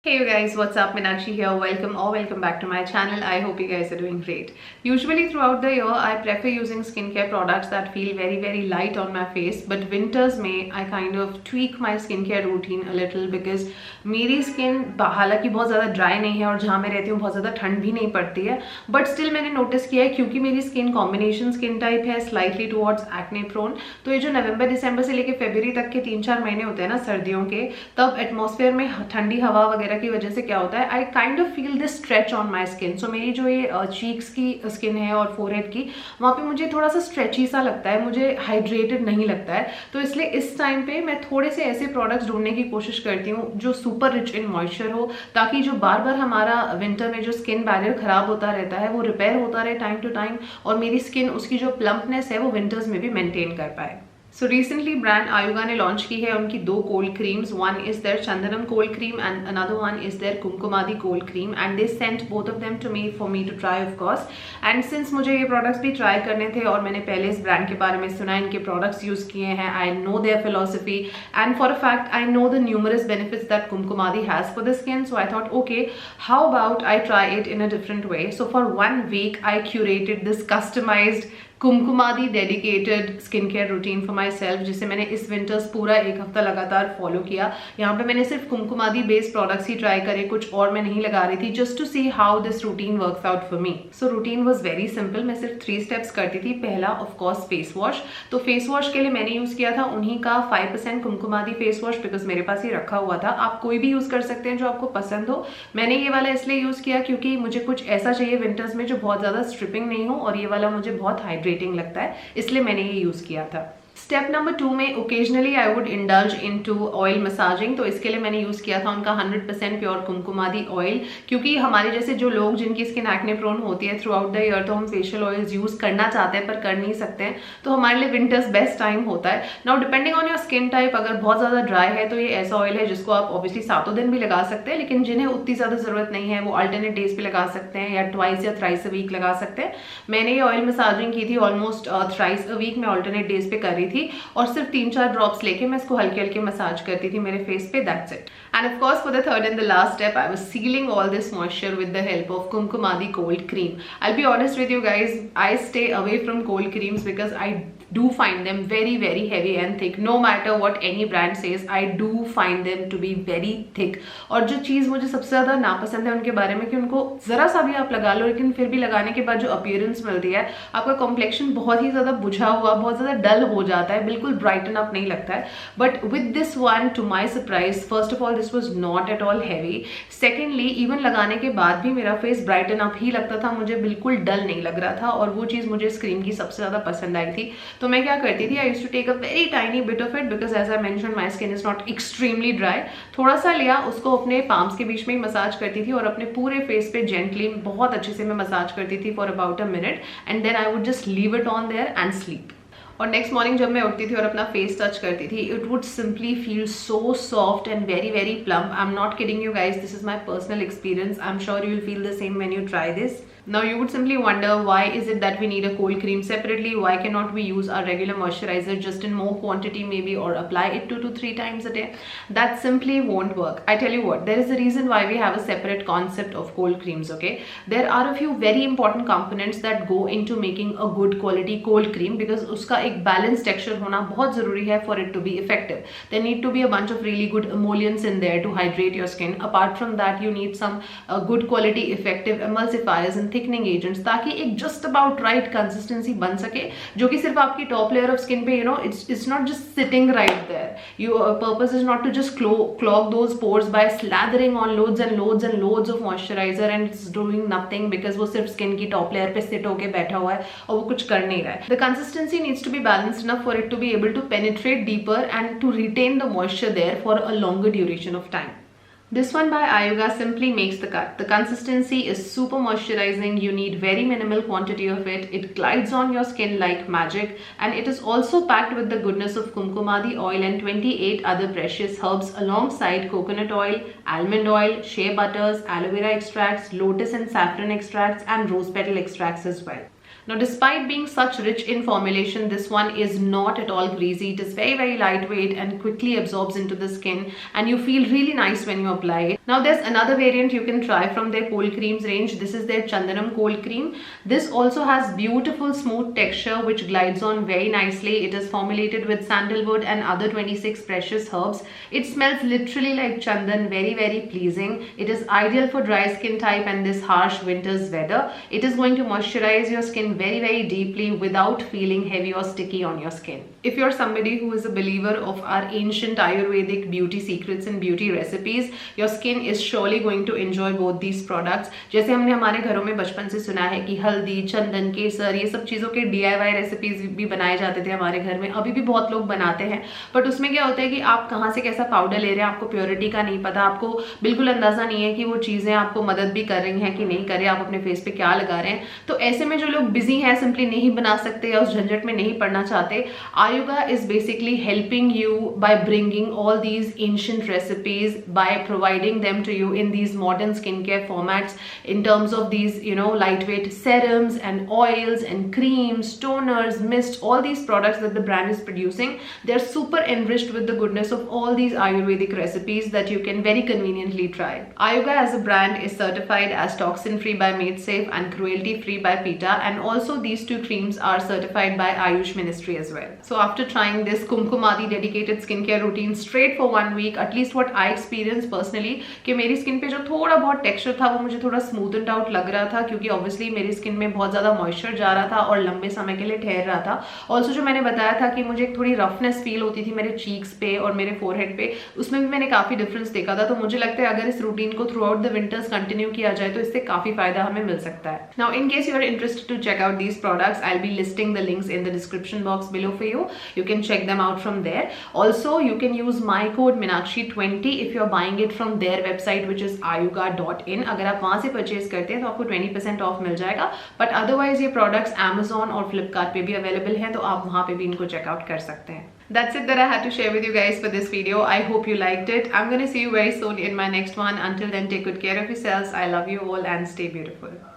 Hey you guys, what's up? Meenakshi here. Welcome back to my channel. I hope you guys are doing great. Usually throughout the year, I prefer using skincare products that feel very light on my face. But winters में I kind of tweak my skincare routine a little because मेरी skin हालांकि बहुत ज़्यादा dry नहीं है और जहाँ मैं रहती हूँ बहुत ज़्यादा ठंड भी नहीं पड़ती है. But still मैंने notice किया है क्योंकि मेरी skin combination skin type है slightly towards acne prone. तो ये जो नवंबर दिसंबर से लेके फरवरी तक के 3-4 महीने होते हैं ना सर्दियों के, तब एटमॉस्फेयर में ठंडी हवा वगैरह की वजह से क्या होता है, I kind of feel this stretch on my skin. So मेरी जो ये चीक्स की स्किन है और फोरहेड की, वहाँ पे मुझे थोड़ा सा स्ट्रेची सा लगता है, मुझे हाइड्रेटेड नहीं लगता है. तो इसलिए इस टाइम पे मैं थोड़े से ऐसे प्रोडक्ट्स ढूंढने की कोशिश करती हूँ जो सुपर रिच इन मॉइस्चर हो, ताकि जो बार बार हमारा विंटर में जो स्किन बैरियर खराब होता रहता है वो रिपेयर होता रहे टाइम टू टाइम, और मेरी स्किन उसकी जो प्लम्पनेस है वो विंटर्स में भी मेंटेन कर पाए. सो रिसेंटली ब्रांड आयुगा ने लॉन्च की है उनकी 2 cold creams. One is there Chandanam cold cream and another one is there Kumkumadi cold cream, and they sent both of them to me for me to try of course. And since मुझे ये products भी try करने थे और मैंने पहले इस brand के बारे में सुना, इनके प्रोडक्ट्स यूज किए हैं, I know their philosophy and for a fact I know the numerous benefits that Kumkumadi has for the skin. So I thought okay, how about I try it in a different way. So for 1 week I curated this customized Kumkumadi dedicated skin care routine for myself, जिसे मैंने इस winters पूरा 1 हफ्ता लगातार follow किया. यहाँ पे मैंने सिर्फ कुमकुमादी बेस्ड प्रोडक्ट्स ही ट्राई करे, कुछ और मैं नहीं लगा रही थी, just to see how this routine works out for me. So routine was very simple. मैं सिर्फ 3 स्टेप्स करती थी. पहला ऑफकोर्स फेस वॉश. तो फेस वॉश के लिए मैंने यूज किया था उन्हीं का 5% कुमकुमादी फेस वॉश, बिकॉज मेरे पास ही रखा हुआ था. आप कोई भी यूज कर सकते हैं जो आपको पसंद हो. मैंने ये वाला इसलिए यूज किया क्योंकि मुझे कुछ ऐसा चाहिए विंटर्स में जो बहुत ज्यादा स्ट्रिपिंग नहीं हो, और ये वाला मुझे बहुत हाइड्रेटिंग लगता है, इसलिए मैंने ये यूज किया था. स्टेप नंबर 2 में occasionally I would indulge into oil massaging. तो इसके लिए मैंने यूज किया था उनका 100% प्योर कुमकुमादी ऑयल, क्योंकि हमारे जैसे जो लोग जिनकी स्किन एक्ने प्रोन होती है थ्रू आउट द ईयर, तो हम फेशियल ऑयल्स यूज करना चाहते हैं पर कर नहीं सकते हैं, तो हमारे लिए विंटर्स बेस्ट टाइम होता है. Now depending on your skin type, अगर बहुत ज्यादा ड्राई है तो ये ऐसा ऑयल है जिसको आप ऑब्वियसली 7 दिन भी लगा सकते हैं, लेकिन जिन्हें उतनी ज्यादा जरूरत नहीं है वो अल्टरनेट डेज पे लगा सकते हैं या ट्वाइस या थ्राइस अ वीक लगा सकते हैं. मैंने ये ऑयल मसाजिंग की थी ऑलमोस्ट थ्राइस अ वीक में अल्टरनेट डेज पे कर रही थी, और सिर्फ 3-4 ड्रॉप्स लेके मैं इसको हल्के हल्के मसाज करती थी मेरे फेस पे. That's it. End of course for the third and the last step I was ceiling all this moisture with the help of Kumkumadi cold cream. I will be honest with you guys, I stay away from cold creams because I do find them very heavy and thick. No matter what any brand says, I do find them to be very thick. और जो चीज़ मुझे सबसे ज़्यादा नापसंद है उनके बारे में कि उनको ज़रा सा भी आप लगा लो, लेकिन फिर भी लगाने के बाद जो अपीयरेंस मिलती है, आपका कॉम्प्लेक्शन बहुत ही ज़्यादा बुझा हुआ, बहुत ज़्यादा डल हो जाता है, बिल्कुल ब्राइटन अप नहीं लगता है. But with this one, to my surprise, first of all this was not at all heavy. Secondly, even लगाने के बाद भी मेरा फेस ब्राइटन अप ही लगता था, मुझे बिल्कुल डल नहीं लग रहा था, और वो चीज़ मुझे इस क्रीम की सबसे ज़्यादा पसंद आई थी. तो मैं क्या करती थी, I used to take a very tiny bit of it because as I mentioned my skin is not extremely dry. थोड़ा सा लिया, उसको अपने पाम्स के बीच में ही मसाज करती थी और अपने पूरे फेस पे जेंटली बहुत अच्छे से मैं मसाज करती थी for about a minute, and then I would just leave it on there and sleep. और नेक्स्ट मॉर्निंग जब मैं उठती थी और अपना फेस टच करती थी, it would simply feel so soft and very plump. I am not kidding you guys, this is my personal experience. I am sure you will feel the same when you try this. Now you would simply wonder, why is it that we need a cold cream separately? Why cannot we use our regular moisturizer just in more quantity maybe, or apply it 2 to 3 times a day? That simply won't work. I tell you what, there is a reason why we have a separate concept of cold creams, okay? There are a few very important components that go into making a good quality cold cream, because uska ek balanced texture hona bahut zaruri hai for it to be effective. There need to be a bunch of really good emollients in there to hydrate your skin. Apart from that, you need some good quality effective emulsifiers and thickening agents, ताकि एक just about right consistency बन सके, जो कि सिर्फ आपकी top layer of skin पे, you know, it's not just sitting right there. Your purpose is not to just clog those pores by slathering on loads and loads of moisturiser and it's doing nothing, because वो सिर्फ skin की top layer पे seat होके बैठा हुआ है और वो कुछ कर नहीं रहा है. The consistency needs to be balanced enough for it to be able to penetrate deeper and to retain the moisture there for a longer duration of time. This one by Ayuga simply makes the cut. The consistency is super moisturizing. You need very minimal quantity of it. It glides on your skin like magic, and it is also packed with the goodness of Kumkumadi oil and 28 other precious herbs alongside coconut oil, almond oil, shea butters, aloe vera extracts, lotus and saffron extracts, and rose petal extracts as well. Now, despite being such rich in formulation, this one is not at all greasy. It is very lightweight and quickly absorbs into the skin, and you feel really nice when you apply it. Now, there's another variant you can try from their cold creams range. This is their Chandanam cold cream. This also has beautiful smooth texture which glides on very nicely. It is formulated with sandalwood and other 26 precious herbs. It smells literally like chandan, very pleasing. It is ideal for dry skin type and this harsh winter's weather. It is going to moisturize your skin very deeply without feeling heavy or sticky on your skin. If you're somebody who is a believer of our ancient Ayurvedic beauty secrets and beauty recipes, your skin is surely going to enjoy both these products. जैसे हमने हमारे घरों में बचपन से सुना है कि हल्दी, चंदन, केसर, ये सब चीज़ों के DIY रेसिपीज भी बनाए जाते थे हमारे घर में, अभी भी बहुत लोग बनाते हैं। बट उसमें क्या होता है कि आप कहाँ से कैसा पाउडर ले रहे हैं, आपको प्योरिटी का नहीं पता, आपको बिल्कुल अंदाजा नहीं है कि वो चीज़ें आपको मदद भी कर रही हैं कि नहीं कर रही, आप अपने फेस पे क्या लगा रहे हैं। तो ऐसे में जो लोग बिजी हैं, सिंपली नहीं बना सकते या उस झंझट में नहीं पड़ना चाहते, Ayuga is basically helping you by bringing all these ancient recipes, by providing them to you in these modern skincare formats in terms of these, you know, lightweight serums and oils and creams, toners, mist, all these products that the brand is producing. They're super enriched with the goodness of all these Ayurvedic recipes that you can very conveniently try. Ayuga as a brand is certified as toxin free by MadeSafe and cruelty free by PETA, and also these two creams are certified by Ayush Ministry as well. So after trying this Kumkumadi dedicated skincare routine straight for 1 week, at least what I experienced personally, कि मेरी skin पे जो थोड़ा बहुत texture था वो मुझे थोड़ा स्मूथन आउट लग रहा था, क्योंकि ऑब्वियसली मेरी स्किन में बहुत ज़्यादा मॉइस्चर जा रहा था और लंबे समय के लिए ठहर रहा था। ऑल्सो जो मैंने बताया था कि मुझे थोड़ी रफनेस फील होती थी मेरे चीक्स पे और मेरे फोरहेड पे, उसमें भी मैंने काफ़ी डिफरेंस देखा था। तो मुझे लगता है अगर इस रूटीन को through out the winters continue किया जाए तो इससे काफ़ी फायदा हमें मिल सकता है। Now in case you are interested to check out these products, I will be listing the links in the description box below for you. You can check them out from there. Also, you can use my code Meenakshi20 if you're buying it from their website, which is ayuga.in. अगर आप वहाँ से purchase करते हैं तो आपको 20% of मिल जाएगा, but otherwise ये प्रोडक्ट्स Amazon और Flipkart पे भी अवेलेबल हैं, तो आप वहाँ पे भी इनको चेकआउट कर सकते हैं. That's it that I had to share with you guys for this video. I hope you liked it. I'm going to see you very soon in my next one. Until then, take good care of yourselves. I love you all and stay beautiful.